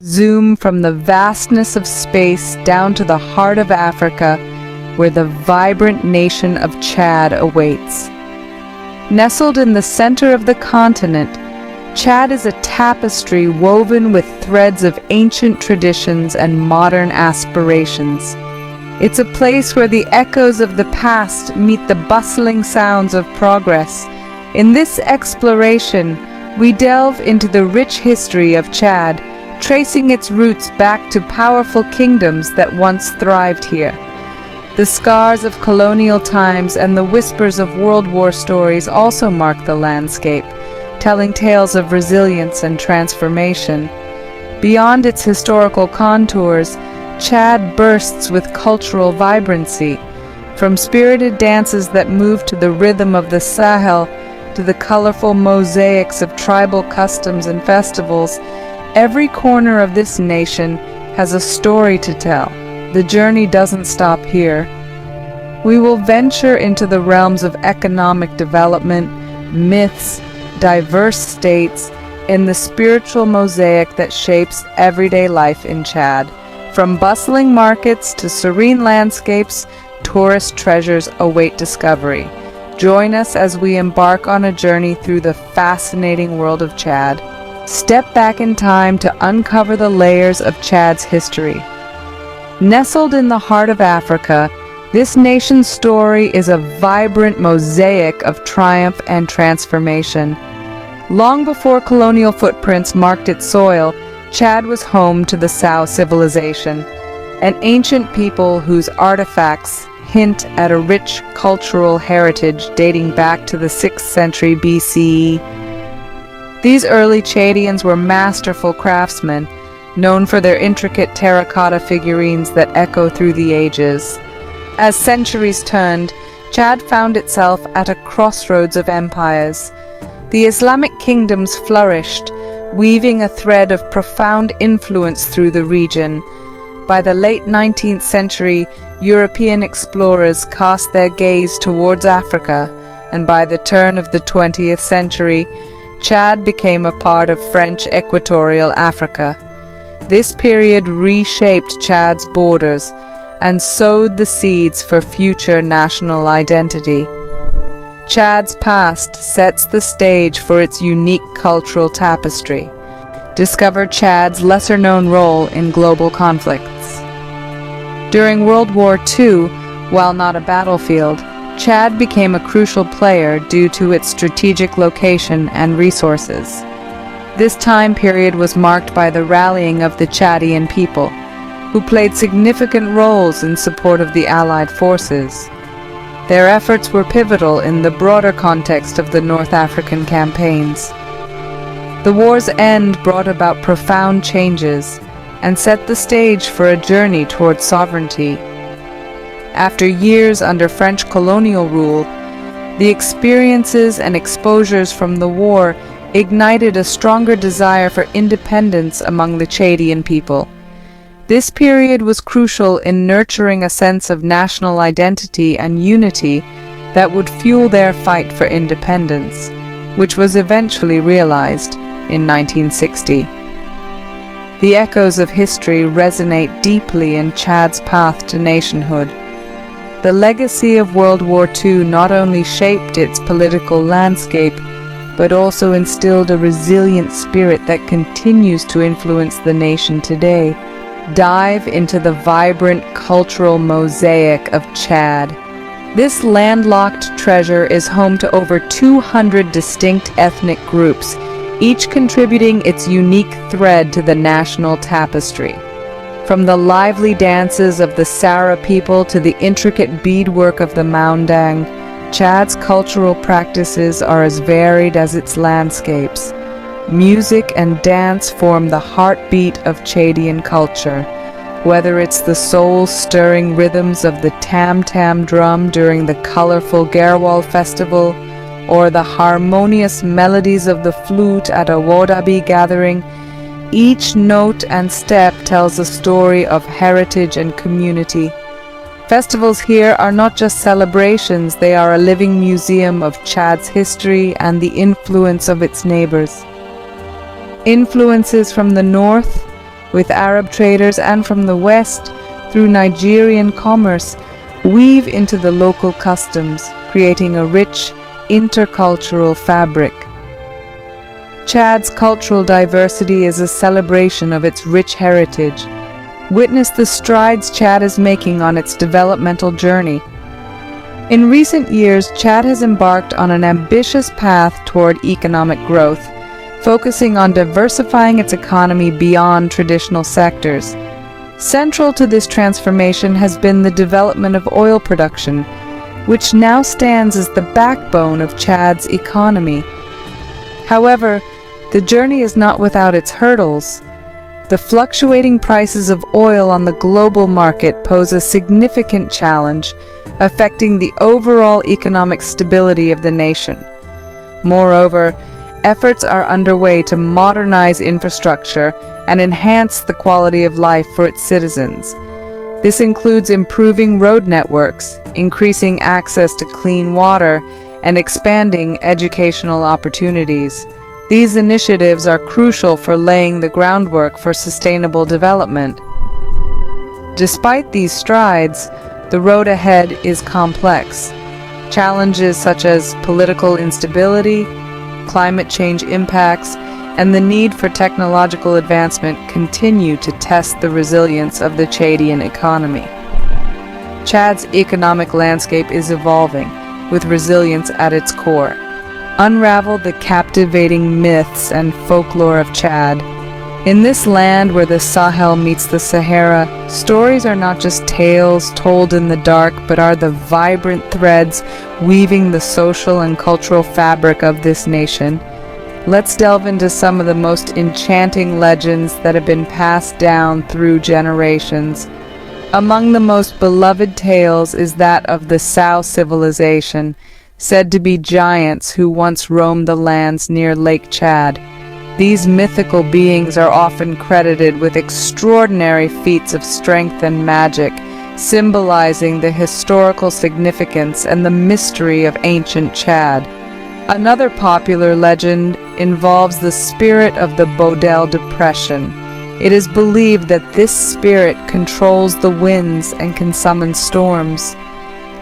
Zoom from the vastness of space down to the heart of Africa, where the vibrant nation of Chad awaits. Nestled in the center of the continent, Chad is a tapestry woven with threads of ancient traditions and modern aspirations. It's a place where the echoes of the past meet the bustling sounds of progress. In this exploration, we delve into the rich history of Chad, tracing its roots back to powerful kingdoms that once thrived here. The scars of colonial times and the whispers of World War stories also mark the landscape, telling tales of resilience and transformation. Beyond its historical contours, Chad bursts with cultural vibrancy, from spirited dances that move to the rhythm of the Sahel to the colorful mosaics of tribal customs and festivals. Every corner of this nation has a story to tell. The journey doesn't stop here. We will venture into the realms of economic development, myths, diverse states, and the spiritual mosaic that shapes everyday life in Chad. From bustling markets to serene landscapes, tourist treasures await discovery. Join us as we embark on a journey through the fascinating world of Chad. Step back in time to uncover the layers of Chad's history. Nestled in the heart of Africa, this nation's story is a vibrant mosaic of triumph and transformation. Long before colonial footprints marked its soil, Chad was home to the Sao civilization, an ancient people whose artifacts hint at a rich cultural heritage dating back to the 6th century BCE. These early Chadians were masterful craftsmen, known for their intricate terracotta figurines that echo through the ages. As centuries turned, Chad found itself at a crossroads of empires. The Islamic kingdoms flourished, weaving a thread of profound influence through the region. By the late 19th century, European explorers cast their gaze towards Africa, and by the turn of the 20th century, Chad became a part of French Equatorial Africa. This period reshaped Chad's borders and sowed the seeds for future national identity. Chad's past sets the stage for its unique cultural tapestry. Discover Chad's lesser-known role in global conflicts. During World War II, while not a battlefield, Chad became a crucial player due to its strategic location and resources. This time period was marked by the rallying of the Chadian people, who played significant roles in support of the Allied forces. Their efforts were pivotal in the broader context of the North African campaigns. The war's end brought about profound changes and set the stage for a journey towards sovereignty. After years under French colonial rule, the experiences and exposures from the war ignited a stronger desire for independence among the Chadian people. This period was crucial in nurturing a sense of national identity and unity that would fuel their fight for independence, which was eventually realized in 1960. The echoes of history resonate deeply in Chad's path to nationhood. The legacy of World War II not only shaped its political landscape, but also instilled a resilient spirit that continues to influence the nation today. Dive into the vibrant cultural mosaic of Chad. This landlocked treasure is home to over 200 distinct ethnic groups, each contributing its unique thread to the national tapestry. From the lively dances of the Sara people to the intricate beadwork of the Maundang, Chad's cultural practices are as varied as its landscapes. Music and dance form the heartbeat of Chadian culture, whether it's the soul-stirring rhythms of the tam-tam drum during the colorful Gerwal festival, or the harmonious melodies of the flute at a Wodabi gathering. Each note and step tells a story of heritage and community. Festivals here are not just celebrations, they are a living museum of Chad's history and the influence of its neighbors. Influences from the north, with Arab traders and from the West, through Nigerian commerce, weave into the local customs, creating a rich, intercultural fabric. Chad's cultural diversity is a celebration of its rich heritage. Witness the strides Chad is making on its developmental journey. In recent years, Chad has embarked on an ambitious path toward economic growth, focusing on diversifying its economy beyond traditional sectors. Central to this transformation has been the development of oil production, which now stands as the backbone of Chad's economy. However, the journey is not without its hurdles. The fluctuating prices of oil on the global market pose a significant challenge, affecting the overall economic stability of the nation. Moreover, efforts are underway to modernize infrastructure and enhance the quality of life for its citizens. This includes improving road networks, increasing access to clean water, and expanding educational opportunities. These initiatives are crucial for laying the groundwork for sustainable development. Despite these strides, the road ahead is complex. Challenges such as political instability, climate change impacts, and the need for technological advancement continue to test the resilience of the Chadian economy. Chad's economic landscape is evolving, with resilience at its core. Unravel the captivating myths and folklore of Chad. In this land where the Sahel meets the Sahara, stories are not just tales told in the dark, but are the vibrant threads weaving the social and cultural fabric of this nation. Let's delve into some of the most enchanting legends that have been passed down through generations. Among the most beloved tales is that of the Sao civilization, said to be giants who once roamed the lands near Lake Chad. These mythical beings are often credited with extraordinary feats of strength and magic, symbolizing the historical significance and the mystery of ancient Chad. Another popular legend involves the spirit of the Bodel Depression. It is believed that this spirit controls the winds and can summon storms.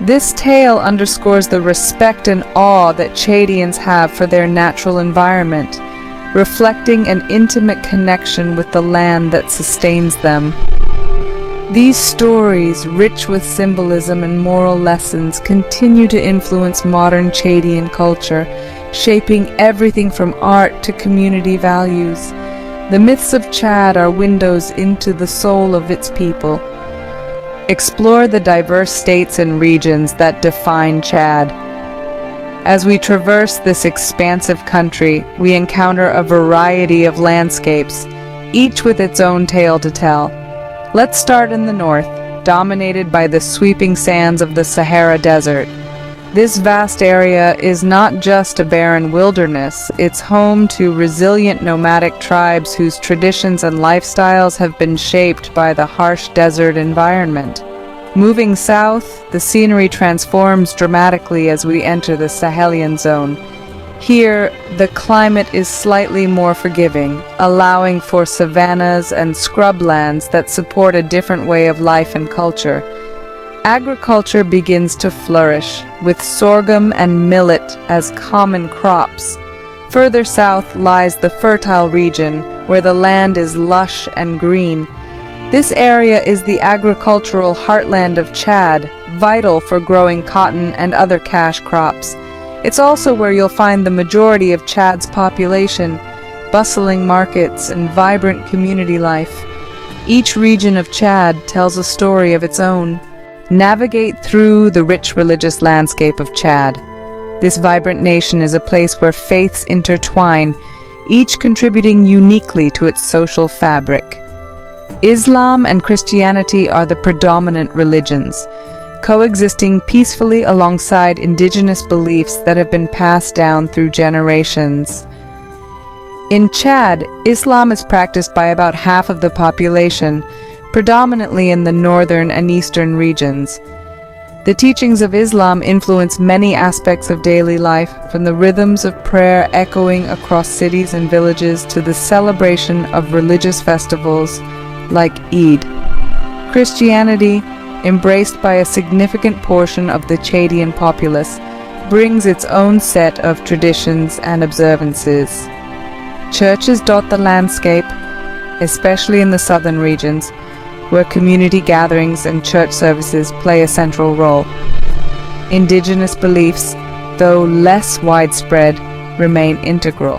This tale underscores the respect and awe that Chadians have for their natural environment, reflecting an intimate connection with the land that sustains them. These stories, rich with symbolism and moral lessons, continue to influence modern Chadian culture, shaping everything from art to community values. The myths of Chad are windows into the soul of its people. Explore the diverse states and regions that define Chad. As we traverse this expansive country, we encounter a variety of landscapes, each with its own tale to tell. Let's start in the north, dominated by the sweeping sands of the Sahara Desert. This vast area is not just a barren wilderness, it's home to resilient nomadic tribes whose traditions and lifestyles have been shaped by the harsh desert environment. Moving south, the scenery transforms dramatically as we enter the Sahelian zone. Here, the climate is slightly more forgiving, allowing for savannas and scrublands that support a different way of life and culture. Agriculture begins to flourish, with sorghum and millet as common crops. Further south lies the fertile region, where the land is lush and green. This area is the agricultural heartland of Chad, vital for growing cotton and other cash crops. It's also where you'll find the majority of Chad's population, bustling markets, and vibrant community life. Each region of Chad tells a story of its own. Navigate through the rich religious landscape of Chad. This vibrant nation is a place where faiths intertwine, each contributing uniquely to its social fabric. Islam and Christianity are the predominant religions, coexisting peacefully alongside indigenous beliefs that have been passed down through generations. In Chad, Islam is practiced by about half of the population, predominantly in the northern and eastern regions. The teachings of Islam influence many aspects of daily life, from the rhythms of prayer echoing across cities and villages to the celebration of religious festivals like Eid. Christianity, embraced by a significant portion of the Chadian populace, brings its own set of traditions and observances. Churches dot the landscape, especially in the southern regions, where community gatherings and church services play a central role. Indigenous beliefs, though less widespread, remain integral.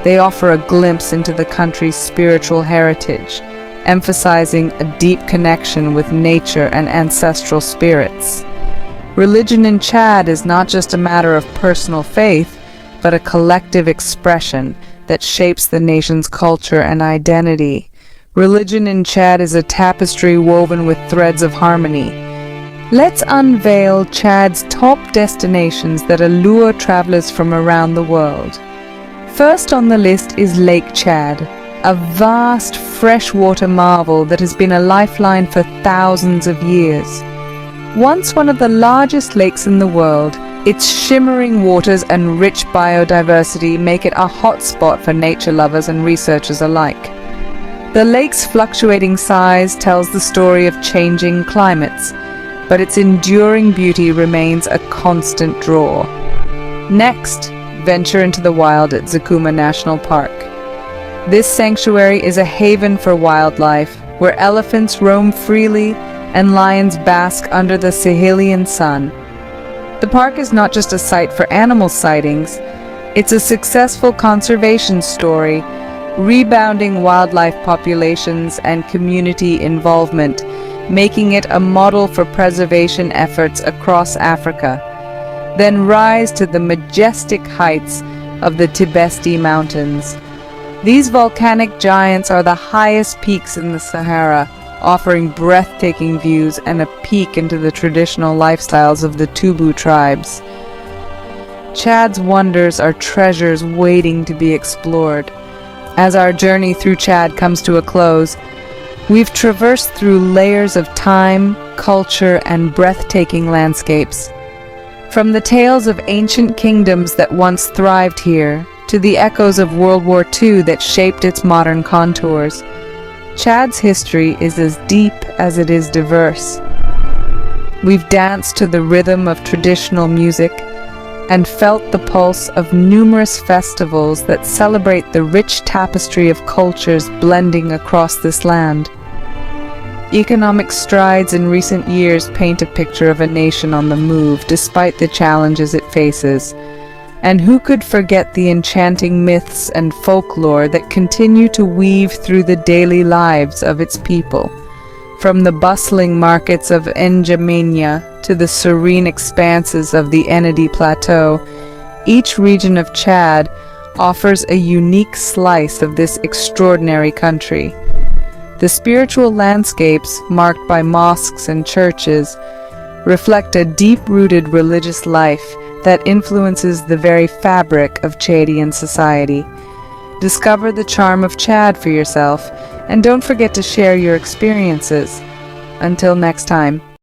They offer a glimpse into the country's spiritual heritage, emphasizing a deep connection with nature and ancestral spirits. Religion in Chad is not just a matter of personal faith, but a collective expression that shapes the nation's culture and identity. Religion in Chad is a tapestry woven with threads of harmony. Let's unveil Chad's top destinations that allure travelers from around the world. First on the list is Lake Chad, a vast freshwater marvel that has been a lifeline for thousands of years. Once one of the largest lakes in the world, its shimmering waters and rich biodiversity make it a hotspot for nature lovers and researchers alike. The lake's fluctuating size tells the story of changing climates, but its enduring beauty remains a constant draw. Next, venture into the wild at Zakuma National Park. This sanctuary is a haven for wildlife, where elephants roam freely and lions bask under the Sahelian sun. The park is not just a site for animal sightings, it's a successful conservation story, rebounding wildlife populations and community involvement, making it a model for preservation efforts across Africa. Then rise to the majestic heights of the Tapestry Mountains. These volcanic giants are the highest peaks in the Sahara, offering breathtaking views and a peek into the traditional lifestyles of the Tubu tribes. Chad's wonders are treasures waiting to be explored. As our journey through Chad comes to a close, we've traversed through layers of time, culture, and breathtaking landscapes. From the tales of ancient kingdoms that once thrived here, to the echoes of World War II that shaped its modern contours, Chad's history is as deep as it is diverse. We've danced to the rhythm of traditional music and felt the pulse of numerous festivals that celebrate the rich tapestry of cultures blending across this land. Economic strides in recent years paint a picture of a nation on the move despite the challenges it faces. And who could forget the enchanting myths and folklore that continue to weave through the daily lives of its people? From the bustling markets of N'Djamena to the serene expanses of the Ennedi Plateau, each region of Chad offers a unique slice of this extraordinary country. The spiritual landscapes, marked by mosques and churches, reflect a deep-rooted religious life that influences the very fabric of Chadian society. Discover the charm of Chad for yourself, and don't forget to share your experiences. Until next time.